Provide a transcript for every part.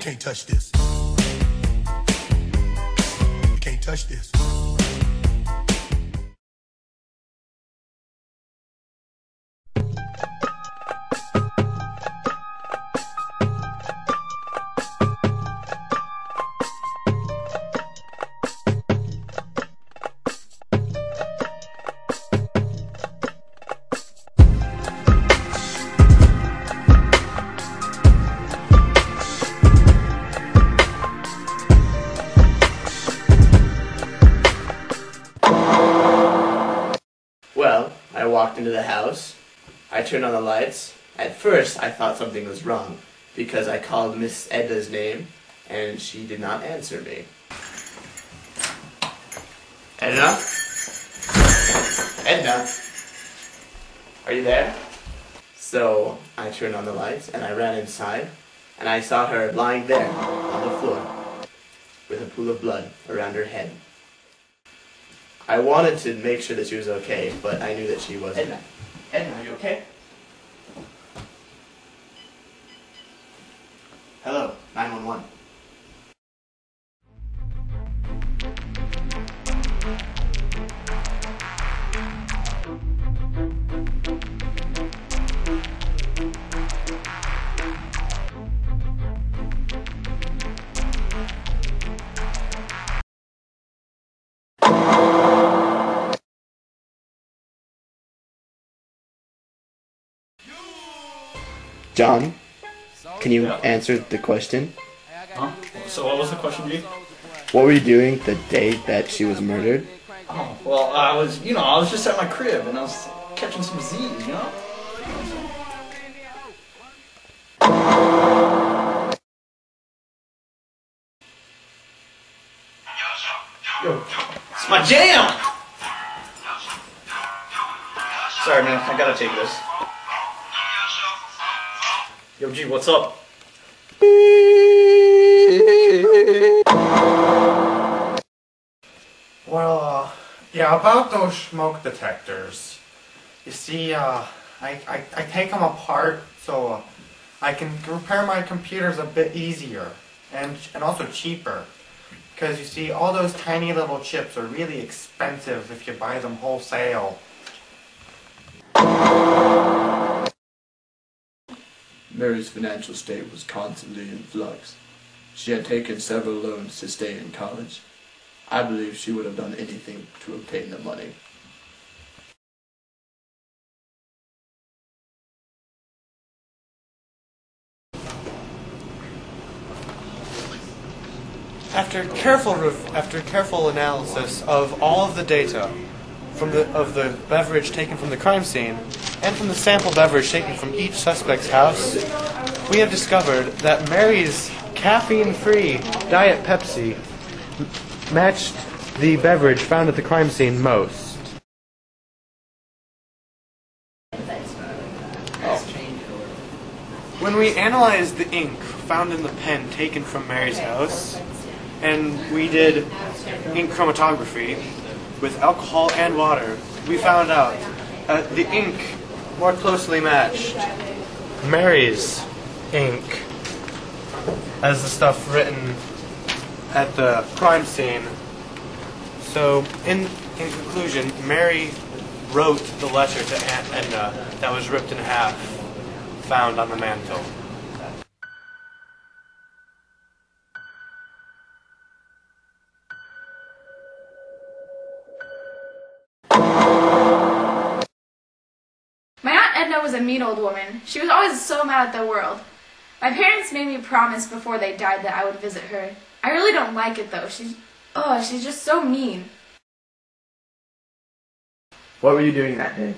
can't touch this. You can't touch this. Well, I walked into the house, I turned on the lights. At first, I thought something was wrong, because I called Miss Edna's name, and she did not answer me. Edna? Edna? Are you there? So, I turned on the lights, and I ran inside, and I saw her lying there, on the floor, with a pool of blood around her head. I wanted to make sure that she was okay, but I knew that she wasn't. Edna, Edna, are you okay? Hello, 911. John, can you answer the question? Huh? So what was the question, G? What were you doing the day that she was murdered? Oh, well, I was just at my crib and I was catching some Z's, you know? Yo, it's my jam! Sorry, man, I gotta take this. Yo, G, what's up? Well, yeah, about those smoke detectors. You see, I take them apart so I can repair my computers a bit easier and also cheaper. Because you see, all those tiny little chips are really expensive if you buy them wholesale. Mary's financial state was constantly in flux. She had taken several loans to stay in college. I believe she would have done anything to obtain the money. After careful analysis of all of the data of the beverage taken from the crime scene and from the sample beverage taken from each suspect's house, we have discovered that Mary's caffeine-free Diet Pepsi matched the beverage found at the crime scene most. When we analyzed the ink found in the pen taken from Mary's house, and we did ink chromatography with alcohol and water, we found out the ink more closely matched Mary's ink as the stuff written at the crime scene. So, in conclusion, Mary wrote the letter to Aunt Edna that was ripped in half, found on the mantel. My Aunt Edna was a mean old woman. She was always so mad at the world. My parents made me promise before they died that I would visit her. I really don't like it though. She's just so mean. What were you doing that day?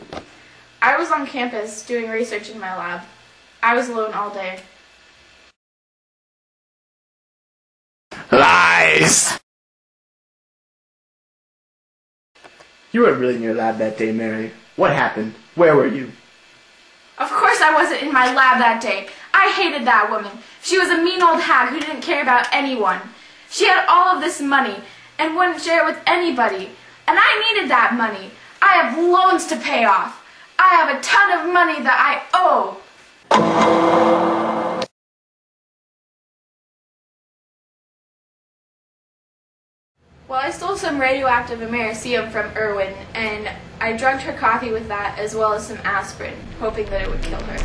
I was on campus doing research in my lab. I was alone all day. Lies! You weren't really in your lab that day, Mary. What happened? Where were you? Of course I wasn't in my lab that day. I hated that woman. She was a mean old hag who didn't care about anyone. She had all of this money and wouldn't share it with anybody. And I needed that money. I have loans to pay off. I have a ton of money that I owe. some radioactive americium from Irwin, and I drugged her coffee with that as well as some aspirin, hoping that it would kill her.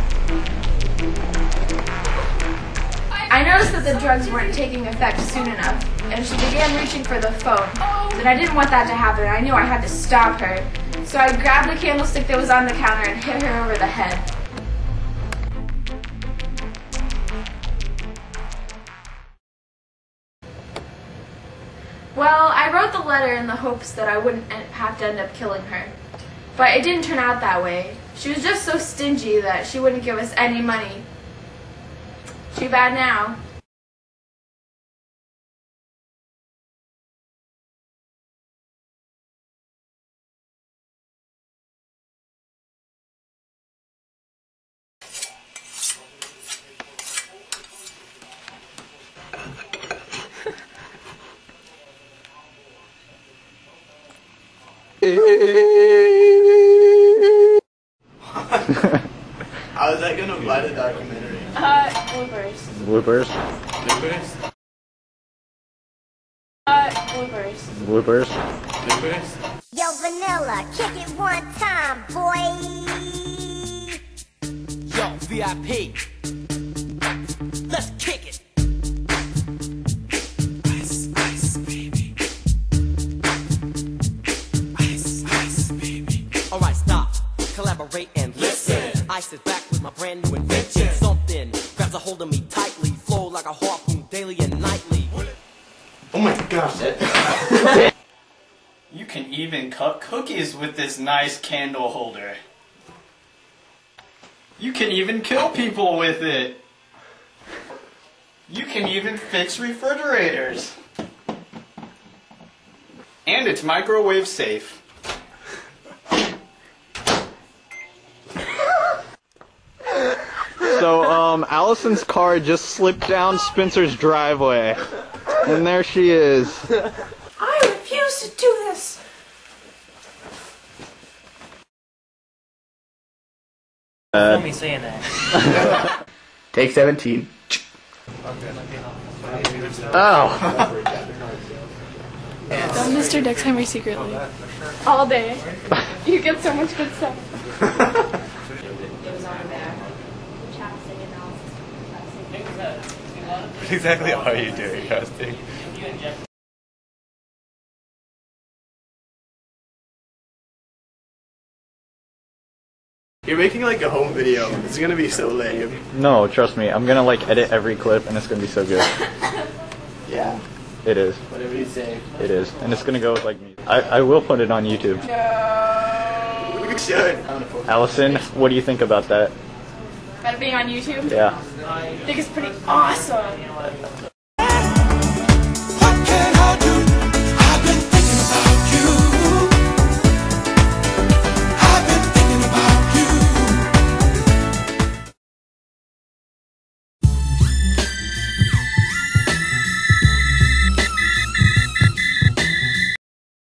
I noticed that the drugs weren't taking effect soon enough, and she began reaching for the phone. But I didn't want that to happen. I knew I had to stop her. So I grabbed a candlestick that was on the counter and hit her over the head. Well, I wrote the letter in the hopes that I wouldn't have to end up killing her. But it didn't turn out that way. She was just so stingy that she wouldn't give us any money. Too bad now. How is that gonna buy the documentary? Bloopers. Bloopers. Bloopers? Bloopers. Bloopers. Bloopers? Yo, Vanilla, kick it one time, boy. Yo, VIP. Let's kick it. Ice, ice, baby. Ice, ice, baby. Alright, stop. Collaborate and listen. Ice is back with my brand new invention. Something grabs a hold of me tightly. Flow like a harpoon daily and nightly. Oh my gosh. You can even cut cookies with this nice candle holder. You can even kill people with it. You can even fix refrigerators. And it's microwave safe. So, Allison's car just slipped down Spencer's driveway. And there she is. I refuse to do this. me saying that. Take 17. Oh. Don't Mr. Dexheimer secretly. All day. You get so much good stuff. What exactly are you doing, Rusty? You're making like a home video. It's gonna be so lame. No, trust me. I'm gonna like edit every clip and it's gonna be so good. Yeah. It is. Whatever you say. It is. And it's gonna go with like me. I will put it on YouTube. No. We should. Allison, what do you think about that? About it being on YouTube? Yeah. I think it's pretty awesome.